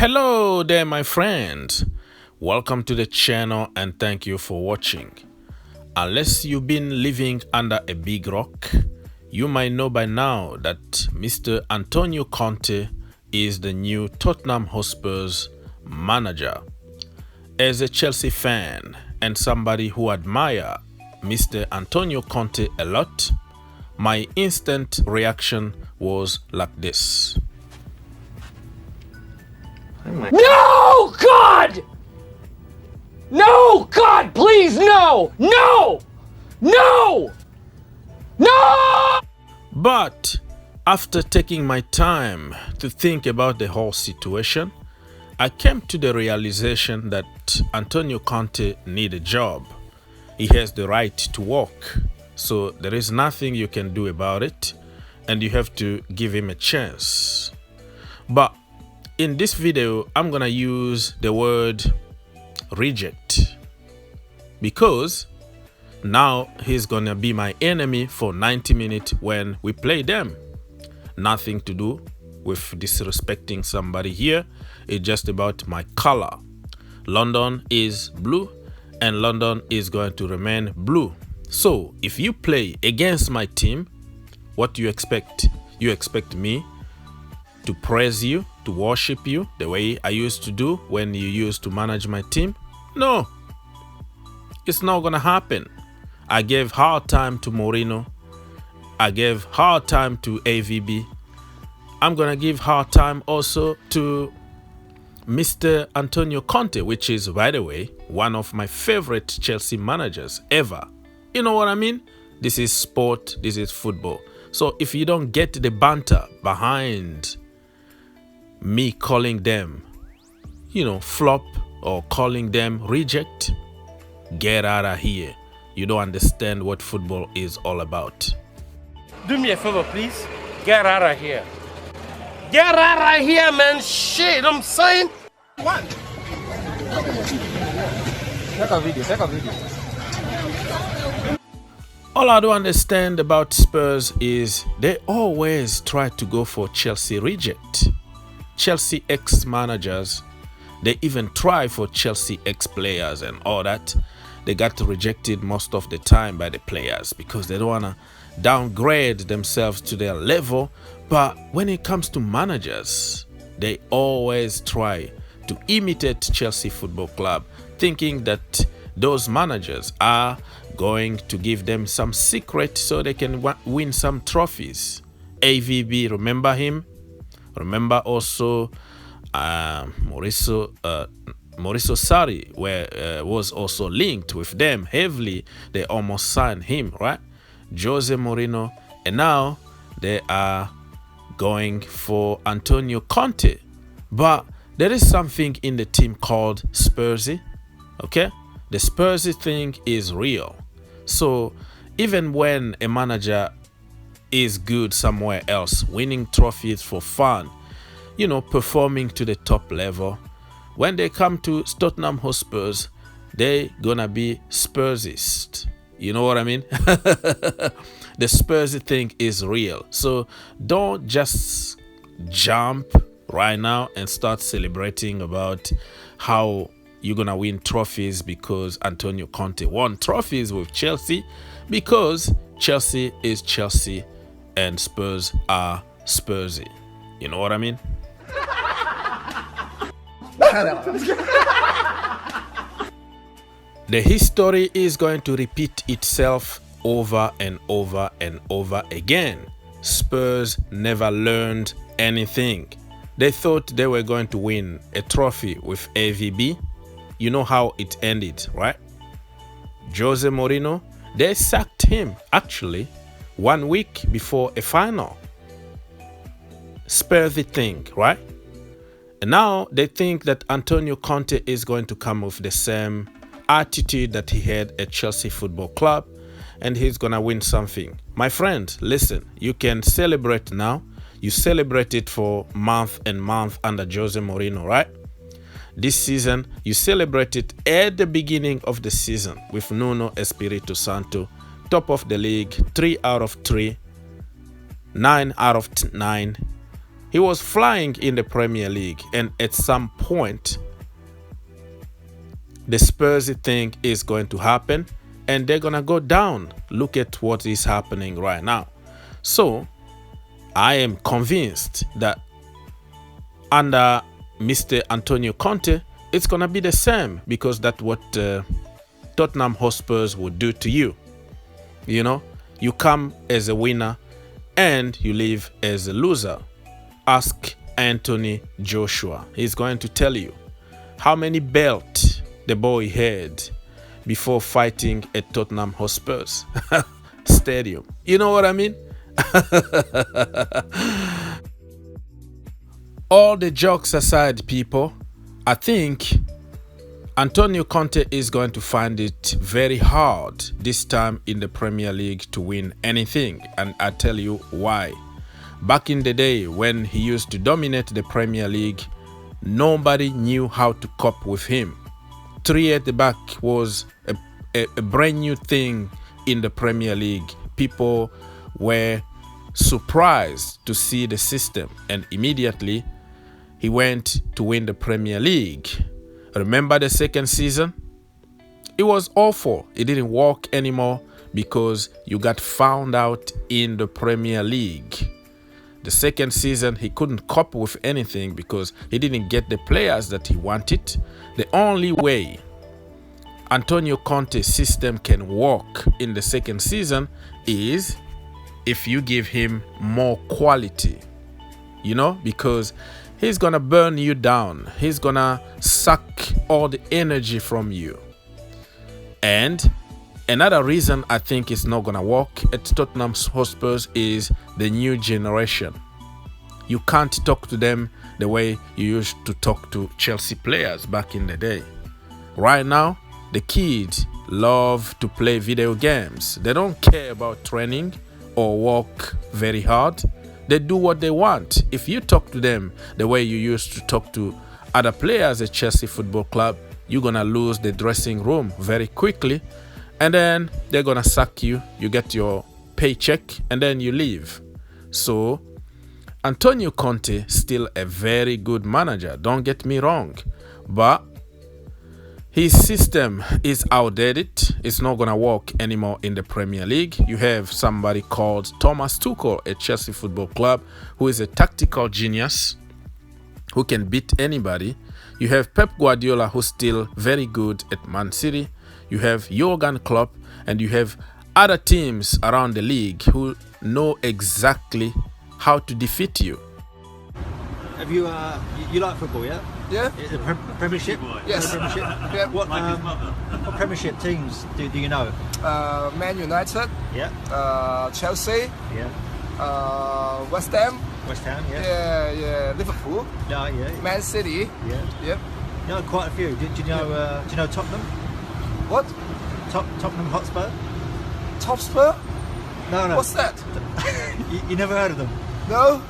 Hello there, my friends. Welcome to the channel and thank you for watching. Unless you've been living under a big rock, you might know by now that Mr. Antonio Conte is the new Tottenham Hotspur's manager. As a Chelsea fan and somebody who admire Mr. Antonio Conte a lot, my instant reaction was like this. No, God! No, God, please, no! No! No! No! But after taking my time to think about the whole situation, I came to the realization that Antonio Conte needs a job. He has the right to work, so there is nothing you can do about it, and you have to give him a chance. But in this video, I'm gonna use the word reject, because now he's gonna be my enemy for 90 minutes when we play them. Nothing to do with disrespecting somebody here. It's just about my color. London is blue and London is going to remain blue. So if you play against my team, what do you expect? You expect me to praise you, to worship you the way I used to do when you used to manage my team? No, it's not gonna happen. I gave hard time to Mourinho. I gave hard time to AVB. I'm gonna give hard time also to Mr. Antonio Conte, which is, by the way, one of my favorite Chelsea managers ever. You know what I mean? This is sport, this is football. So if you don't get the banter behind me calling them, flop, or calling them reject, get out of here. You don't understand what football is all about. Do me a favor, please. Get out of here. Get out of here, man. Shit, I'm saying. What? Take a video. All I don't understand about Spurs is they always try to go for Chelsea reject. Chelsea ex-managers, they even try for Chelsea ex-players and all that. They got rejected most of the time by the players because they don't want to downgrade themselves to their level. But when it comes to managers, they always try to imitate Chelsea Football Club, thinking that those managers are going to give them some secret so they can win some trophies. AVB, remember him? Remember also Mauricio Sarri, was also linked with them heavily. They almost signed him, right? Jose Mourinho, and now they are going for Antonio Conte. But there is something in the team called Spursy, okay? The Spursy thing is real. So even when a manager is good somewhere else, winning trophies for fun, performing to the top level, when they come to Tottenham Hotspurs, they gonna be Spursist. You know what I mean? The Spursy thing is real. So don't just jump right now and start celebrating about how you're gonna win trophies because Antonio Conte won trophies with Chelsea, because Chelsea is Chelsea and Spurs are Spursy. You know what I mean? The history is going to repeat itself over and over and over again. Spurs never learned anything. They thought they were going to win a trophy with AVB. You know how it ended, right? Jose Mourinho, they sacked him actually 1 week before a final. Spursy thing, right? And now they think that Antonio Conte is going to come with the same attitude that he had at Chelsea Football Club, and he's gonna win something. My friend, listen, you can celebrate now. You celebrated for month and month under Jose Mourinho, right? This season, you celebrated at the beginning of the season with Nuno Espirito Santo, top of the league, 3 out of 3, 9 out of 9. He was flying in the Premier League, and at some point, the Spursy thing is going to happen, and they're going to go down. Look at what is happening right now. So, I am convinced that under Mr. Antonio Conte, it's going to be the same, because that's what Tottenham Hotspurs would do to you. You know, you come as a winner and you leave as a loser. Ask Anthony Joshua. He's going to tell you how many belts the boy had before fighting at Tottenham Hotspur's stadium. You know what I mean? All the jokes aside, people, I think Antonio Conte is going to find it very hard this time in the Premier League to win anything, and I'll tell you why. Back in the day when he used to dominate the Premier League, nobody knew how to cope with him. 3 at the back was a brand new thing in the Premier League. People were surprised to see the system, and immediately he went to win the Premier League. Remember the second season? It was awful. It didn't work anymore because you got found out in the Premier League. The second season, he couldn't cope with anything because he didn't get the players that he wanted. The only way Antonio Conte's system can work in the second season is if you give him more quality, you know, because he's gonna burn you down. He's gonna suck all the energy from you. And another reason I think it's not gonna work at Tottenham Hotspurs is the new generation. You can't talk to them the way you used to talk to Chelsea players back in the day. Right now, the kids love to play video games. They don't care about training or work very hard. They do what they want. If you talk to them the way you used to talk to other players at Chelsea Football Club, you're going to lose the dressing room very quickly. And then they're going to sack you. You get your paycheck and then you leave. So Antonio Conte still a very good manager. Don't get me wrong. But his system is outdated. It's not going to work anymore in the Premier League. You have somebody called Thomas Tuchel at Chelsea Football Club, who is a tactical genius who can beat anybody. You have Pep Guardiola, who's still very good at Man City. You have Jurgen Klopp, and you have other teams around the league who know exactly how to defeat you. Have you like football, yeah? Yeah. The Premiership? Yes. The Premiership? Yeah. What Premiership teams do you know? Man United. Yeah. Chelsea. Yeah. West Ham. West Ham, yeah. Yeah. Liverpool. No, yeah. Man City. Yeah. Yep. You know quite a few. Do you know Tottenham? What? Tottenham Hotspur? Hotspur? No. What's that? you never heard of them? No.